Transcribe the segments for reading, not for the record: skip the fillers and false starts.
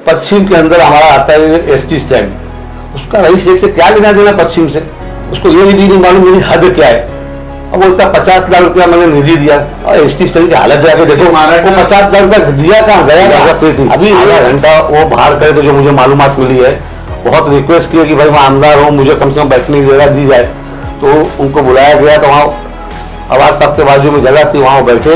पश्चिम के अंदर हमारा आता है एसटी स्टैंड, उसका रईस शेख से क्या लेना देना पश्चिम से, उसको ये भी नहीं मालूम मेरी हद क्या है। अब बोलता 50 लाख रुपया मैंने निधि दिया, और एसटी स्टैंड की हालत जाके देखो, वो 50 लाख रुपया दिया कहाँ गया। अभी आधा घंटा वो बाहर करे, तो जो मुझे मालूमात मिली है, बहुत रिक्वेस्ट की है कि भाई मैं आमदार हूँ, मुझे कम से कम बैठने की जगह दी जाए, तो उनको बुलाया गया। तो वहाँ आवाज साहब के बाजू में जगह थी, वहाँ बैठे,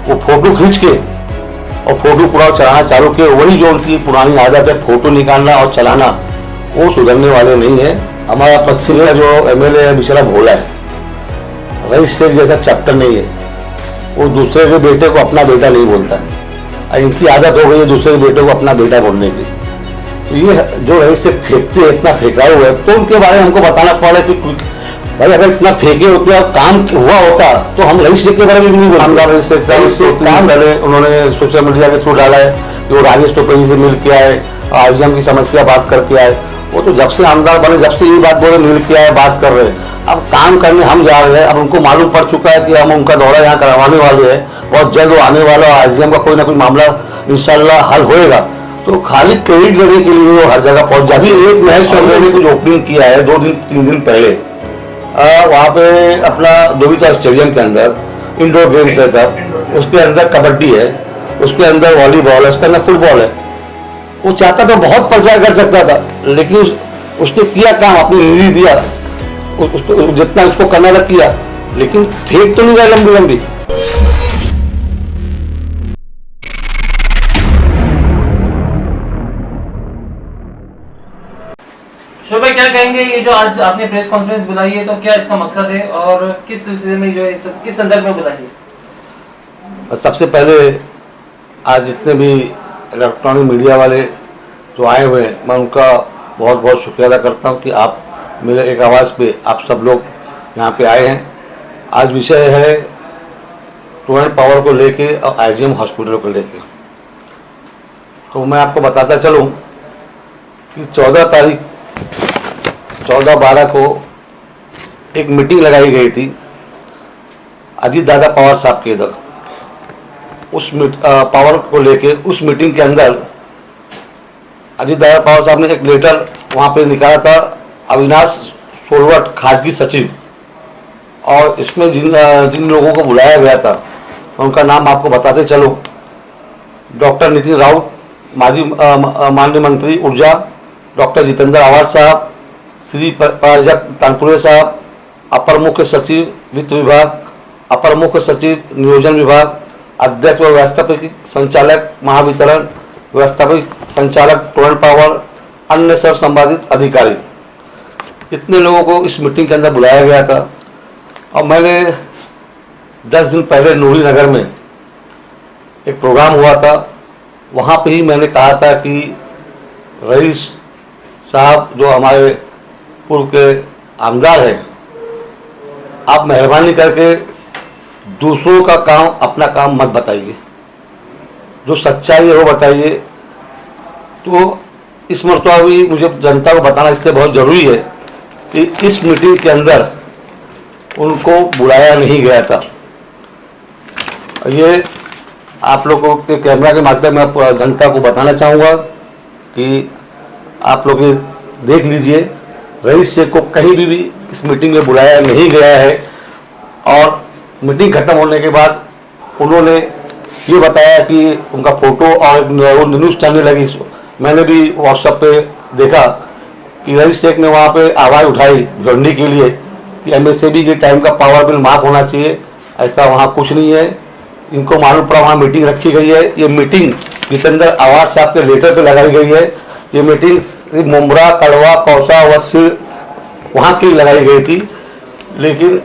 वो फोटो खींच के और फोटो पूरा चलाना चालू किए। वही जो उनकी पुरानी आदत है, फोटो निकालना और चलाना, वो सुधरने वाले नहीं है। हमारा पश्चिम का जो एमएलए है बेचारा भोला है, रईस शेख जैसा चैप्टर नहीं है, वो दूसरे के बेटे को अपना बेटा नहीं बोलता है। इनकी आदत हो गई है दूसरे के बेटे को अपना बेटा बोलने की। तो ये जो रईस शेख फेंकते हैं, इतना फेंका हुआ है, तो उनके बारे में हमको बताना पड़ा कि भाई अगर इतना फेंके होते और काम हुआ होता तो हम रईस शेख के बारे में भी नहीं बोलते। रईस शेख काम डाले, उन्होंने सोशल मीडिया के थ्रू डाला है कि वो राजेश टोपे से मिल के आए, आईजीएम की समस्या बात करके आए। वो तो जब से आमदार बने, जब से ये बात बोले मिल के आए, बात कर रहे हैं। अब काम करने हम जा रहे हैं, अब उनको मालूम पड़ चुका है कि हम उनका दौरा यहाँ करवाने वाले हैं, बहुत जल्द वो आने वाला, आईजीएम का कोई ना कोई मामला इंशाल्लाह हल होएगा। तो खाली क्रेडिट लेने के लिए वो हर जगह पहुंच जाए। अभी एक महल चौधरी ने कुछ ओपनिंग किया है 2-3 दिन पहले, वहाँ पे अपना दोबिता स्टेडियम के अंदर इंडोर गेम्स है सब, उसके अंदर कबड्डी है, उसके अंदर वॉलीबॉल है, उसके अंदर फुटबॉल है। वो चाहता तो बहुत प्रचार कर सकता था, लेकिन उसने किया काम, अपनी निधि दिया, उसको जितना उसको करना था किया, लेकिन फेंक तो नहीं गया लंबी लंबी। शोभ भाई, क्या कहेंगे ये जो आज आपने प्रेस कॉन्फ्रेंस बुलाई है, तो क्या इसका मकसद है और किस सिलसिले में जो है, किस संदर्भ में बुलाई है? सबसे पहले आज जितने भी इलेक्ट्रॉनिक मीडिया वाले जो आए हुए हैं, मैं उनका बहुत बहुत शुक्रिया अदा करता हूं कि आप मेरे एक आवाज़ पे आप सब लोग यहाँ पे आए हैं। आज विषय है टोरेंट पावर को लेके और आईजीएम हॉस्पिटल को लेके। तो मैं आपको बताता चलूँ कि 14/12 को एक मीटिंग लगाई गई थी अजीत दादा पवार साहब के इधर, उस पावर को लेके। उस मीटिंग के अंदर अजीत दादा पवार साहब ने एक लेटर वहां पे निकाला था, अविनाश सोलवट खासगी सचिव, और इसमें जिन लोगों को बुलाया गया था उनका नाम आपको बताते चलो। डॉक्टर नितिन राउत, माननीय मंत्री ऊर्जा, डॉक्टर जितेंद्र आवाड साहब, श्री प्राजक्त तानपुरे साहब, अपर मुख्य सचिव वित्त विभाग, अपर मुख्य सचिव नियोजन विभाग, अध्यक्ष व व्यवस्थापक संचालक महावितरण, व्यवस्थापक संचालक टोरेंट पावर, अन्य सब संबंधित अधिकारी, इतने लोगों को इस मीटिंग के अंदर बुलाया गया था। और मैंने 10 दिन पहले नूरी नगर में एक प्रोग्राम हुआ था, वहाँ पे ही मैंने कहा था कि रईस साहब जो हमारे पूर्व के आमदार हैं, आप मेहरबानी करके दूसरों का काम अपना काम मत बताइए, जो सच्चाई है वो बताइए। तो इस मरतबा भी मुझे जनता को बताना इसलिए बहुत जरूरी है कि इस मीटिंग के अंदर उनको बुलाया नहीं गया था। ये आप लोगों के कैमरा के माध्यम में जनता को बताना चाहूँगा कि आप लोग देख लीजिए, रईस शेख को कहीं भी इस मीटिंग में बुलाया नहीं गया है। और मीटिंग खत्म होने के बाद उन्होंने ये बताया कि उनका फोटो और न्यूज़ चैनल लगी, मैंने भी व्हाट्सएप पे देखा कि रईस शेख ने वहाँ पे आवाज़ उठाई भिवंडी के लिए कि एमएसएबी के टाइम का पावर बिल माफ होना चाहिए। ऐसा वहाँ कुछ नहीं है, इनको मालूम पड़ा वहाँ मीटिंग रखी गई है। ये मीटिंग जितेंद्र आवाड साहब के लेटर पे लगाई गई है। ये मीटिंग मुमरा, कड़वा, कौसा व सिर वहाँ की लगाई गई थी, लेकिन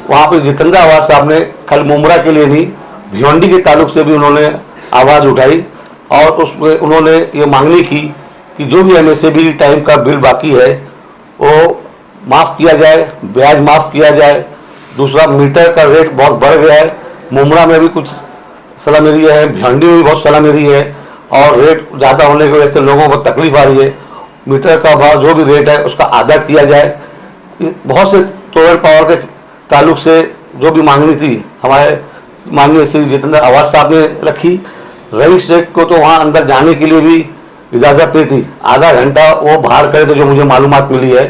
वहाँ पे जितेंद्र आवाड साहब ने खाली मुमरा के लिए नहीं, भिवंडी के ताल्लुक से भी उन्होंने आवाज़ उठाई और उसमें उन्होंने ये मांगनी की कि जो भी एमएसएबी टाइम का बिल बाकी है वो माफ़ किया जाए, ब्याज माफ़ किया जाए। दूसरा, मीटर का रेट बहुत बढ़ गया है, मुमरा में भी कुछ सलामेरी है, भिवंडी में भी बहुत सलामेरी है, और रेट ज़्यादा होने की वजह से लोगों को तकलीफ आ रही है। मीटर का भाव जो भी रेट है उसका आधा किया जाए। बहुत से टोरेंट पावर के ताल्लुक से जो भी मांगनी थी हमारे माननीय श्री जितेंद्र आवाड साहब ने रखी। रईस शेख को तो वहाँ अंदर जाने के लिए भी इजाजत नहीं थी। आधा घंटा वो बाहर करे तो जो मुझे मालूमात मिली है,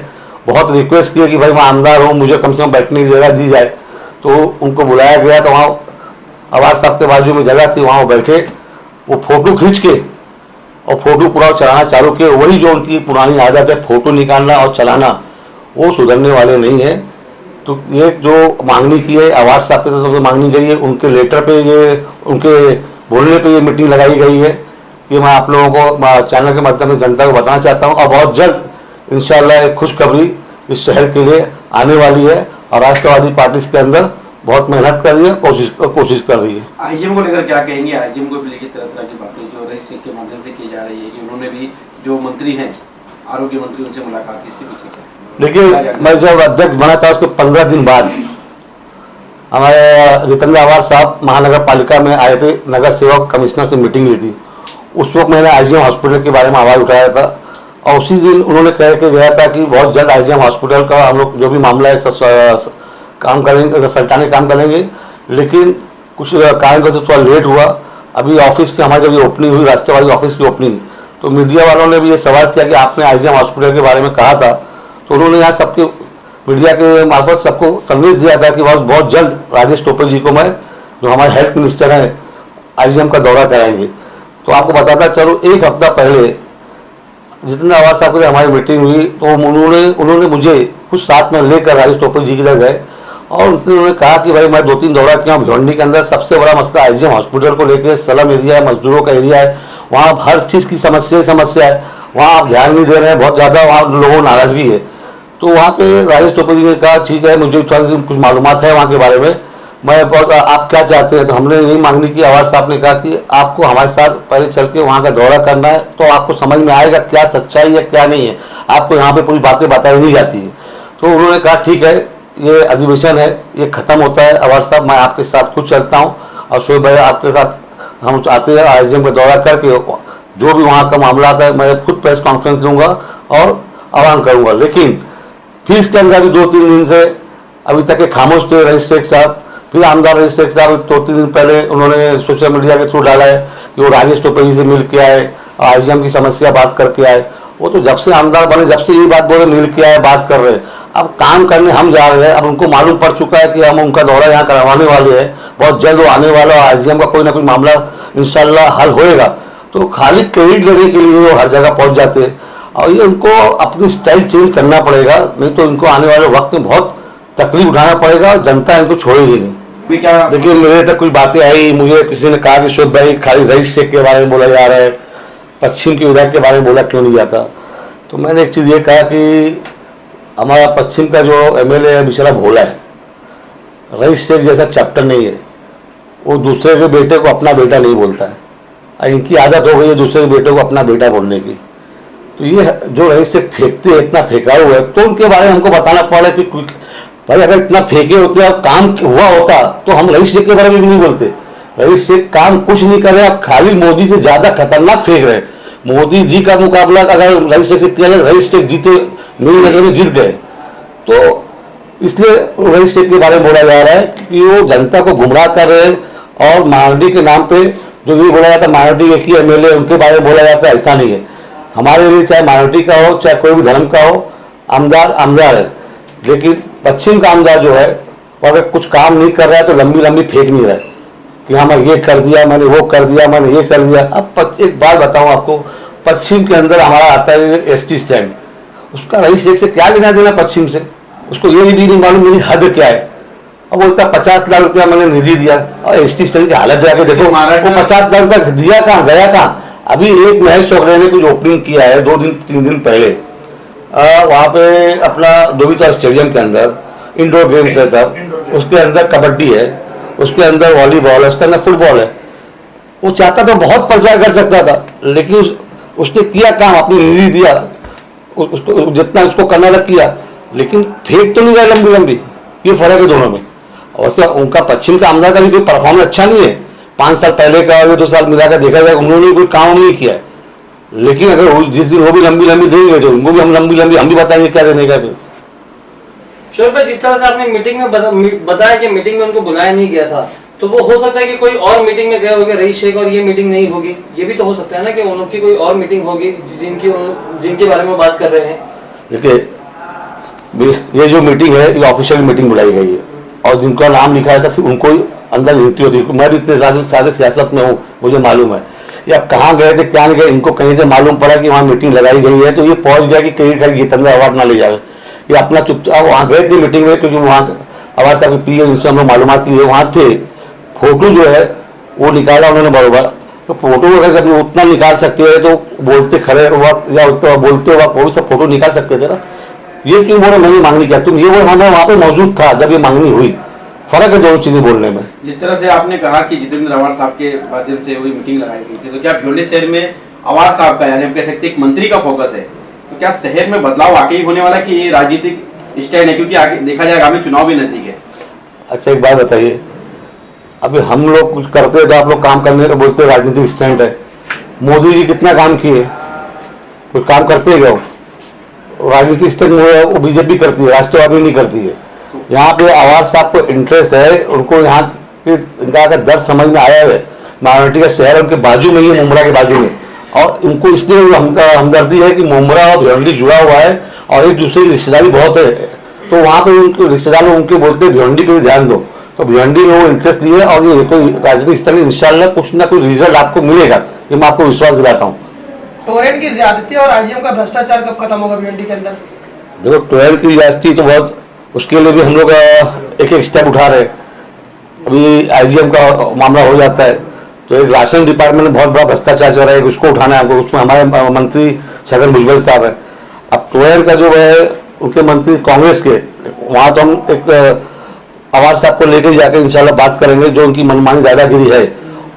बहुत रिक्वेस्ट की कि भाई मैं आमदार हूँ, मुझे कम से कम बैठने की जगह दी जाए। तो उनको बुलाया गया, तो वहाँ आवाज साहब के बाजू में जगह थी, वहाँ वो बैठे, वो फोटो खींच के और फोटो पूरा चलाना चालू किए। वही जो उनकी पुरानी आदत है, फोटो निकालना और चलाना, वो सुधरने वाले नहीं है। तो ये जो मांगनी की है आवाज साहब की तरफ से मांगनी गई है, उनके लेटर पे ये, उनके बोलने पे ये मीटिंग लगाई गई है। ये मैं आप लोगों को चैनल के माध्यम से जनता को बताना चाहता हूँ। और बहुत जल्द इंशाल्लाह एक खुशखबरी इस शहर के लिए आने वाली है, और राष्ट्रवादी पार्टी के अंदर बहुत मेहनत कर रही है, कोशिश कर रही है। आईजीएम को लेकर क्या कहेंगे? आईजीएम को भी लेकर तरह तरह की बातें जो रईस शेख के माध्यम से की जा रही है कि उन्होंने भी जो मंत्री हैं, आरोग्य मंत्री, उनसे मुलाकात की, इसके पीछे देखिए, मैं जब अध्यक्ष बना था उसके 15 दिन बाद हमारे जितेंद्र आवाज साहब महानगर पालिका में आए थे, नगर सेवक कमिश्नर से मीटिंग ली थी। उस वक्त मैंने आईजीएम हॉस्पिटल के बारे में आवाज उठाया था, और उसी दिन उन्होंने कह के गया था कि बहुत जल्द आईजीएम हॉस्पिटल का हम लोग जो भी मामला है काम करेंगे, सरकारी काम करेंगे। लेकिन कुछ कारण से थोड़ा लेट हुआ। अभी ऑफिस की हमारी जब ओपनिंग हुई, राष्ट्रवादी ऑफिस की ओपनिंग, तो मीडिया वालों ने भी ये सवाल किया कि आपने आईजीएम हॉस्पिटल के बारे में कहा था। तो उन्होंने यहाँ सबके मीडिया के मार्फत सबको संदेश दिया था कि बहुत जल्द राजेश टोपे जी को मैं, जो हमारे हेल्थ मिनिस्टर हैं, आईजीएम का दौरा कराएंगे। तो आपको बताता चलो, एक हफ्ता पहले जितेंद्र आवाज साहब की हमारी मीटिंग हुई, तो उन्होंने मुझे कुछ साथ में लेकर राजेश टोपे जी की तरफ गए, और उन्होंने कहा कि भाई मैं 2-3 दौरा किया हूँ। भिवंडी के अंदर सबसे बड़ा मसला आईजीएम हॉस्पिटल को लेकर स्लम एरिया है, मजदूरों का एरिया है, वहाँ हर चीज की समस्या है, वहाँ आप ध्यान नहीं दे रहे हैं, बहुत ज्यादा वहाँ लोगों को नाराजगी है। तो वहाँ पे राजेश टोपे जी ने कहा ठीक है, मुझे थोड़ा सी कुछ मालूमात है वहाँ के बारे में, आप क्या चाहते हैं? तो हमने यही मांगनी की। आवाज साहब ने कहा कि आपको हमारे साथ पहले चल के वहाँ का दौरा करना है, तो आपको समझ में आएगा क्या सच्चाई है क्या नहीं है, आपको यहाँ पे पूरी बातें बताई नहीं जाती है। तो उन्होंने कहा ठीक है, ये अधिवेशन है, ये खत्म होता है, आवाज साहब मैं आपके साथ खुद चलता हूँ, और शोएब भाई आपके साथ हम चाहते हैं आईजीएम का दौरा करके जो भी वहाँ का मामला है मैं खुद प्रेस कॉन्फ्रेंस लूंगा और आह्वान करूंगा। लेकिन फीस के अंदर भी 2-3 दिन से अभी तक खामोश थे रईस शेख साहब। फिर आमदार रईस शेख साहब 2-3 दिन पहले उन्होंने सोशल मीडिया के थ्रू डाला है कि वो राजेश टोपे जी से मिल के आए और आईजीएम की समस्या बात करके आए। वो तो जब से आमदार बने जब से यही बात बोले, मिल के आए, बात कर रहे हैं। अब काम करने हम जा रहे हैं, अब उनको मालूम पड़ चुका है कि हम उनका दौरा यहाँ करवाने वाले हैं, बहुत जल्द वो आने वाला, आईजीएम का कोई ना कोई मामला इंशाल्लाह हल होएगा। तो खाली क्रेडिट लेने के लिए वो हर जगह पहुंच जाते हैं, और ये उनको अपनी स्टाइल चेंज करना पड़ेगा, नहीं तो इनको आने वाले वक्त में बहुत तकलीफ उठाना पड़ेगा, जनता इनको छोड़ेगी नहीं। देखिए, मेरे तक कुछ बातें आई, मुझे किसी ने कहा कि शोएब भाई खाली रईस शेख के बारे में बोला जा रहा है, पश्चिम के विधायक के बारे में बोला क्यों नहीं जाता? तो मैंने एक चीज ये कहा कि हमारा पश्चिम का जो एमएलए है बेचारा भोला है, रईस शेख जैसा चैप्टर नहीं है, वो दूसरे के बेटे को अपना बेटा नहीं बोलता है, इनकी आदत हो गई है दूसरे के बेटे को अपना बेटा बोलने की। तो ये जो रईस शेख फेंकते हैं, इतना फेंका हुआ है, तो उनके बारे में हमको बताना पड़ा कि भाई अगर इतना फेंके होते और काम हुआ होता तो हम रईस शेख के बारे में भी नहीं बोलते। रईस शेख काम कुछ नहीं कर रहे, आप खाली मोदी से ज्यादा खतरनाक फेंक रहे। मोदी जी का मुकाबला अगर रईस शेख से किया जाए, रईस शेख जीते, मेरी नजर में जीत गए। तो इसलिए रईस शेख के बारे में बोला जा रहा है कि वो जनता को गुमराह कर रहे हैं, और माइनॉरिटी के नाम पे जो ये बोला जाता है माइनॉरिटी एक ही एमएलए उनके बारे में बोला जाता है, ऐसा नहीं है। हमारे लिए चाहे माइनॉरिटी का हो चाहे कोई भी धर्म का हो, आमदार है। लेकिन पश्चिम का आमदार जो है वो अगर कुछ काम नहीं कर रहा है तो लंबी फेंक नहीं रहा है कि हाँ मैं ये कर दिया, मैंने वो कर दिया, मैंने ये कर दिया। अब एक बात बताऊं आपको, पश्चिम के अंदर हमारा आता है एसटी स्टैंड, उसका रईस शेख से क्या लेना देना पश्चिम से? उसको ये भी नहीं मालूम मेरी हद क्या है। अब बोलता 50 लाख रुपया मैंने निधि दिया, और एसटी स्टैंड की हालत जाके देखो, वो 50 लाख रुपया दिया कहाँ, गया कहाँ? अभी एक महेश चौकड़े ने कुछ ओपनिंग किया है 2-3 दिन पहले, वहां पे अपना दोबिता स्टेडियम के अंदर इंडोर गेम्स है सब, उसके अंदर कबड्डी है, उसके अंदर वॉलीबॉल है, उसके अंदर फुटबॉल है। वो चाहता तो बहुत प्रचार कर सकता था, लेकिन उसने किया काम, अपनी निधि दिया, उसको जितना उसको करना था किया, लेकिन फेंक तो नहीं गया लंबी। ये फर्क है दोनों में। वैसे उनका पश्चिम का आमदार का भी कोई परफॉर्मेंस अच्छा नहीं है, 5 साल पहले का और 2 साल मिलाकर देखा जाए उन्होंने कोई काम नहीं किया है। लेकिन अगर जिस दिन वो भी लंबी देंगे तो उनको भी हम लंबी हम भी बताएंगे क्या देने का। शोएब भाई, जिस तरह से आपने मीटिंग में बताया कि मीटिंग में उनको बुलाया नहीं गया था, तो वो हो सकता है कि कोई और मीटिंग में गए होंगे रईस शेख और ये मीटिंग नहीं होगी, ये भी तो हो सकता है ना कि उनकी कोई और मीटिंग होगी जिनके बारे में बात कर रहे हैं। देखिए, ये जो मीटिंग है ये ऑफिशियल मीटिंग बुलाई गई है और जिनका नाम लिखा है था सिर्फ उनको अंदर गिनती होती है। मैं भी इतने सारे सियासत में हूँ, मुझे मालूम है। ये अब कहाँ गए थे क्या नहीं गए, इनको कहीं से मालूम पड़ा कि वहाँ मीटिंग लगाई गई है तो ये पहुंच गया कि कहीं गीतेंद्र अवार्ड ना ले जाए। ये अपना चुपचाप वहाँ गए थे मीटिंग में, क्योंकि वहाँ अवार्ड साहब की पी जिनसे हमें मालूमात ली है वहाँ थे। फोटो जो है वो निकाला उन्होंने बरोबर, तो फोटो अगर जब उतना निकाल सकते हैं तो बोलते खड़े वक्त या बोलते वक्त वो भी सब फोटो निकाल सकते थे ना। ये क्यों बोले मैंने मांगनी किया, तुम ये बोल हमें वहाँ पे मौजूद था जब ये मांगनी हुई, फर्क है दोनों चीजें बोलने में। जिस तरह से आपने कहा कि जितेंद्र अवार्ड साहब के माध्यम से वही मीटिंग लगाई गई थी, तो क्या भिवंडी शहर में अवार्ड साहब का यानी हम कह सकते एक मंत्री का फोकस है, तो क्या शहर में बदलाव वाकई होने वाला कि ये राजनीतिक स्टैंड है, क्योंकि आगे देखा जाएगा आगे चुनाव भी नजदीक है। अच्छा एक बात बताइए, अभी हम लोग कुछ करते हैं तो आप लोग काम करने का बोलते राजनीतिक स्टैंड है। मोदी जी कितना काम किए, कोई काम करते हैं क्या? राजनीतिक स्टैंड वो बीजेपी करती है, राष्ट्रवादी नहीं करती है। यहाँ पे अवार्ड साहब को इंटरेस्ट है, उनको यहाँ पे इनका अगर दर्द समझ में आया है, माइनॉरिटी का शहर उनके बाजू में ही है, मुंब्रा के बाजू में, और उनको इसलिए हमदर्दी है कि मुंब्रा और भिवंडी जुड़ा हुआ है और एक दूसरे की रिश्तेदारी बहुत है, तो वहाँ पे उनके रिश्तेदार लोग उनके बोलते हैं भिवंडी पे भी ध्यान दो, तो भिवंडी में वो इंटरेस्ट लिए और ये कोई राजनीतिक स्तर में इंशाल्लाह कुछ ना कोई रिजल्ट आपको मिलेगा, ये मैं आपको विश्वास दिलाता हूँ। टोरेंट की ज्यादती और आईजीएम का भ्रष्टाचार कब खत्म होगा भिवंडी के अंदर? देखो टोरेंट की ज्यादती तो बहुत, उसके लिए भी हम लोग एक एक स्टेप उठा रहे हैं। अभी आईजीएम का मामला हो जाता है तो एक राशन डिपार्टमेंट में बहुत बड़ा भ्रष्टाचार चल रहा है, उसको उठाना है हमको, उसमें हमारे मंत्री छगन भुजबल साहब है। अब टोरेंट का जो है उनके मंत्री कांग्रेस के, वहां तो हम एक अवार्ड साहब को लेकर जाकर इंशाल्लाह बात करेंगे। जो उनकी मनमानी दादागिरी है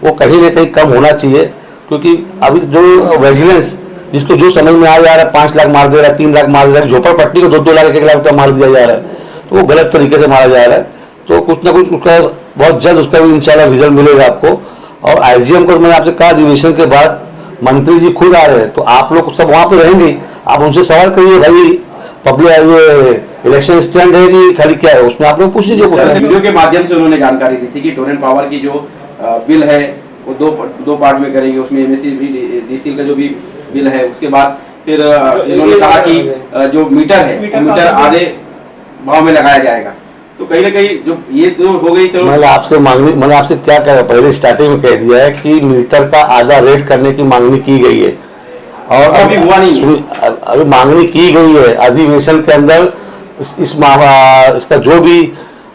वो कहीं ना कहीं कम होना चाहिए, क्योंकि अभी जो विजिलेंस जिसको जो समझ में आ जा रहा है 5 लाख मार दे रहा है, 3 लाख मार दे रहा है, झोपड़पट्टी को 2-2 लाख 1 लाख रुपया मार दिया जा रहा है, तो वो गलत तरीके से मारा जा रहा है। तो कुछ ना कुछ उसका बहुत जल्द उसका भी इंशाल्लाह रिजल्ट मिलेगा आपको। और आईजीएम को मैंने आपसे कहा अधिवेशन के बाद मंत्री जी खुद आ रहे हैं, तो आप लोग सब वहां पे रहेंगे, आप उनसे सवाल करिए भाई पब्लिक ये इलेक्शन स्टैंड है कि खाली क्या है, उसमें आप लोग पूछ लीजिए। वीडियो के माध्यम से उन्होंने जानकारी दी थी कि टोरेंट पावर की जो बिल है वो दो पार्ट में करेंगे, उसमें एमएससी का जो भी बिल है, उसके बाद फिर इन्होंने कहा कि जो मीटर है मीटर आधे भाव में लगाया जाएगा। तो कहीं ना कहीं जो ये तो हो गई, चलो मैंने आपसे क्या कहा, पहले स्टार्टिंग में कह दिया है कि मीटर का आधा रेट करने की मांगनी की गई है और अभी हुआ नहीं, अभी मांगनी की गई है अधिवेशन के अंदर। इसका जो भी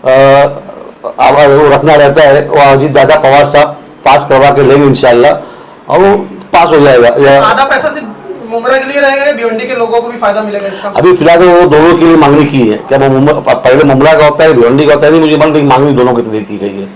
वो रखना रहता है वो अजीत दादा पवार साहब पास करवा के लेंगे इंशाल्लाह और वो पास हो जाएगा। आधा पैसा सिर्फ मुंब्रा के लिए रहेगा, भिवंडी के लोगों को भी फायदा मिलेगा इसका? अभी फिलहाल वो दोनों के लिए मांगनी की है, क्या वो पहले मुंब्रा का होता है भिवंडी का होता है, नहीं मुझे मालूम, मांगनी दोनों के लिए की गई है।